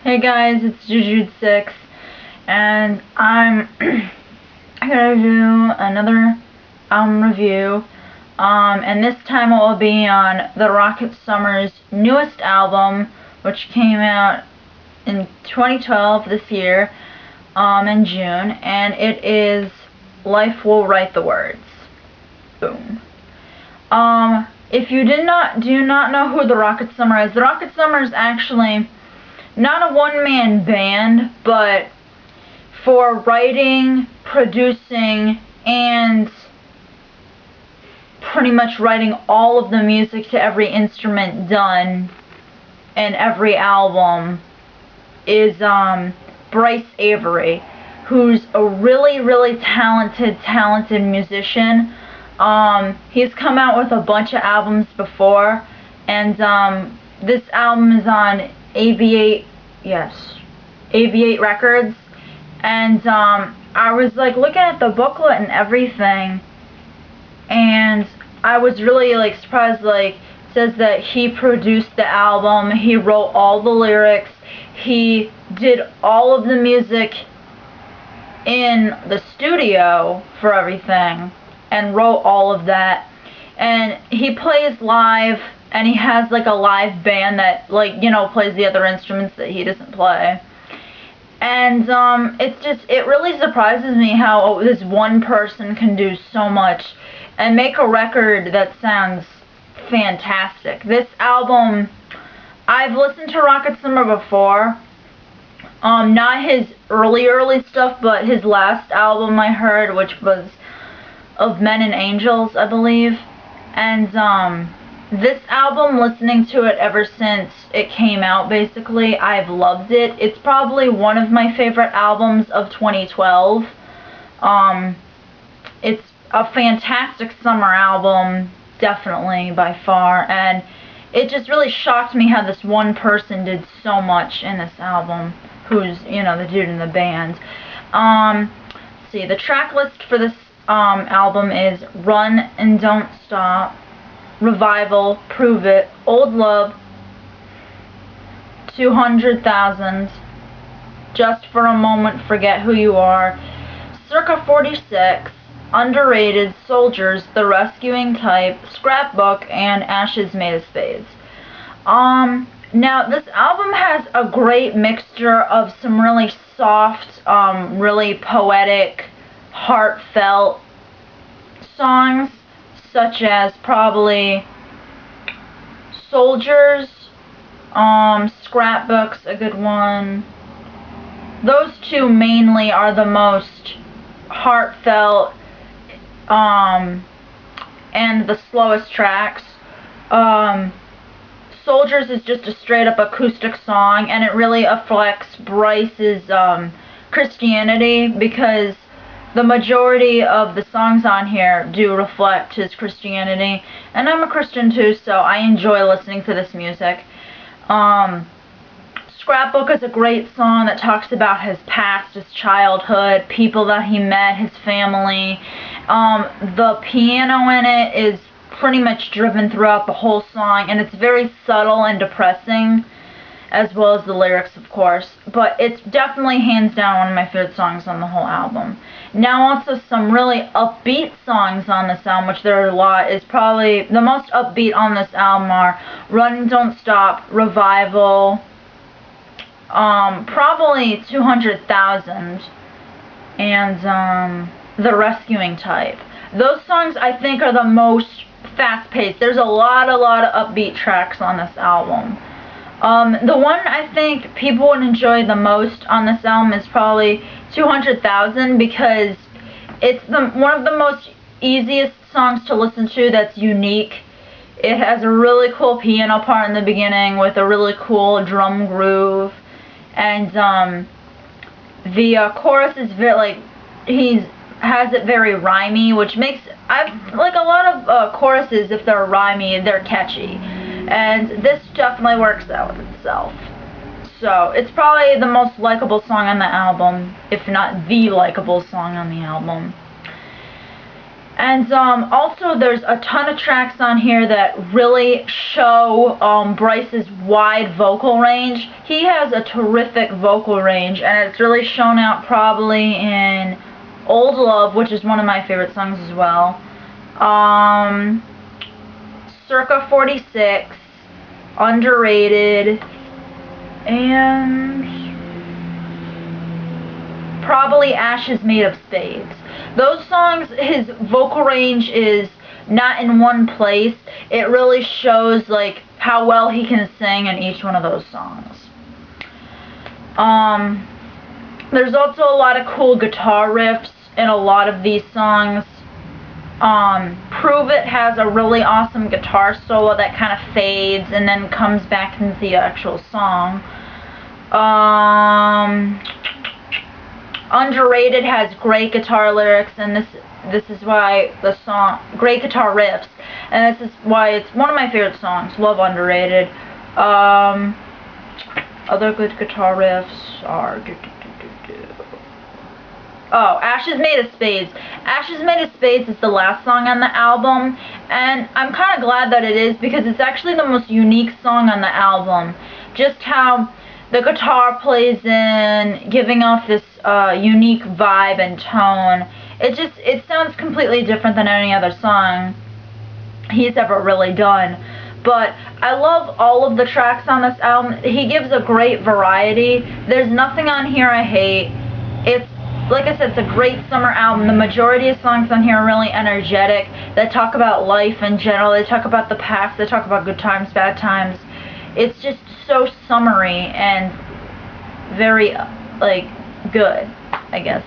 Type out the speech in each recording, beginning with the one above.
Hey guys, it's Jujude6, and I'm gonna do another album review, and this time it will be on the Rocket Summer's newest album, which came out in 2012, this year, in June, and it is Life Will Write the Words. Boom. If you do not know who the Rocket Summer is, the Rocket Summer is actually not a one-man band, but for writing, producing, and pretty much writing all of the music to every instrument done in every album is Bryce Avery, who's a really talented musician. He's come out with a bunch of albums before, and this album is on AV8 Records, and I was like looking at the booklet and everything, and I was really like surprised. Like, it says that he produced the album, he wrote all the lyrics, he did all of the music in the studio for everything, and wrote all of that, and he plays live. And he has like a live band that, like, you know, plays the other instruments that he doesn't play. And it really surprises me how this one person can do so much and make a record that sounds fantastic. This album, I've listened to Rocket Summer before. Not his early stuff, but his last album I heard, which was Of Men and Angels, I believe. And this album, listening to it ever since it came out, basically, I've loved it. It's probably one of my favorite albums of 2012. It's a fantastic summer album, definitely, by far, and it just really shocked me how this one person did so much in this album, who's, you know, the dude in the band. Let's see, the track list for this album is Run and Don't Stop, Revival, Prove It, Old Love, 200,000, Just for a Moment, Forget Who You Are, Circa 46, Underrated, Soldiers, The Rescuing Type, Scrapbook, and Ashes Made of Spades. Now this album has a great mixture of some really soft, really poetic, heartfelt songs, such as probably Soldiers, Scrapbook's a good one. Those two mainly are the most heartfelt and the slowest tracks. Soldiers is just a straight up acoustic song, and it really reflects Bryce's Christianity, because the majority of the songs on here do reflect his Christianity, and I'm a Christian too, so I enjoy listening to this music. Scrapbook is a great song that talks about his past, his childhood, people that he met, his family. The piano in it is pretty much driven throughout the whole song, and it's very subtle and depressing, as well as the lyrics, of course, but it's definitely hands down one of my favorite songs on the whole album. Now also some really upbeat songs on this album, which there are a lot, is probably the most upbeat on this album are Run and Don't Stop, Revival, probably 200,000, and The Rescuing Type. Those songs I think are the most fast-paced. There's a lot of upbeat tracks on this album. The one I think people would enjoy the most on this album is probably 200,000, because it's one of the most easiest songs to listen to that's unique. It has a really cool piano part in the beginning with a really cool drum groove, and the chorus is very, like, has it very rhymey, which makes, like a lot of choruses, if they're rhymey, they're catchy. And this definitely works out with itself. So, it's probably the most likable song on the album, if not the likable song on the album. And also there's a ton of tracks on here that really show Bryce's wide vocal range. He has a terrific vocal range, and it's really shown out probably in Old Love, which is one of my favorite songs as well. Circa 46, Underrated, and probably Ashes Made of Spades. Those songs, his vocal range is not in one place. It really shows like how well he can sing in each one of those songs. There's also a lot of cool guitar riffs in a lot of these songs. Prove It has a really awesome guitar solo that kind of fades and then comes back into the actual song. Underrated has great guitar lyrics, and this is why the song, great guitar riffs, and this is why it's one of my favorite songs. Love Underrated. Other good guitar riffs are oh, Ashes Made of Spades. Ashes Made of Spades is the last song on the album, and I'm kind of glad that it is, because it's actually the most unique song on the album. Just how the guitar plays in, giving off this unique vibe and tone. It sounds completely different than any other song he's ever really done. But I love all of the tracks on this album. He gives a great variety. There's nothing on here I hate. It's, like I said, it's a great summer album. The majority of songs on here are really energetic. They talk about life in general. They talk about the past. They talk about good times, bad times. It's just so summery and very, like, good, I guess.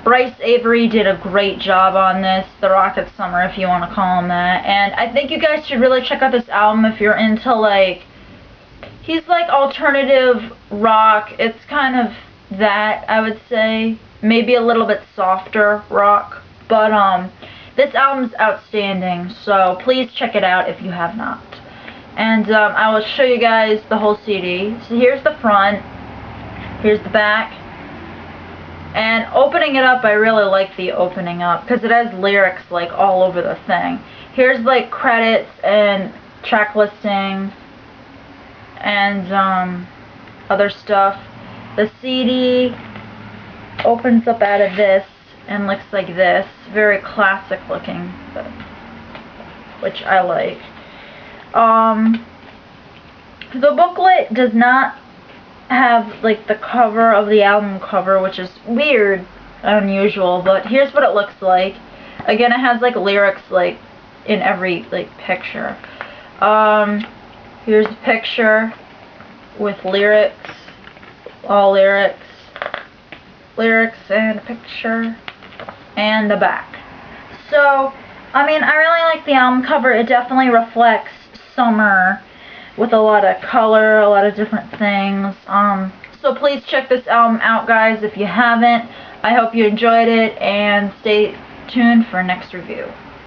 Bryce Avery did a great job on this, The Rocket Summer, if you want to call him that. And I think you guys should really check out this album if you're into, like, he's like alternative rock. It's kind of that, I would say. Maybe a little bit softer rock. But, this album's outstanding, so please check it out if you have not. And, I will show you guys the whole CD. So here's the front. Here's the back. And opening it up, I really like the opening up, because it has lyrics, like, all over the thing. Here's, like, credits and track listing and, other stuff. The CD opens up out of this and looks like this. Very classic looking, but, which I like. The booklet does not have like the cover of the album cover, which is weird, unusual, but here's what it looks like. Again, it has like lyrics like in every like picture. Here's a picture with lyrics, all lyrics and a picture, and the back. So, I mean, I really like the album cover. It definitely reflects summer with a lot of color, a lot of different things. So please check this album out, guys, if you haven't. I hope you enjoyed it, and stay tuned for next review.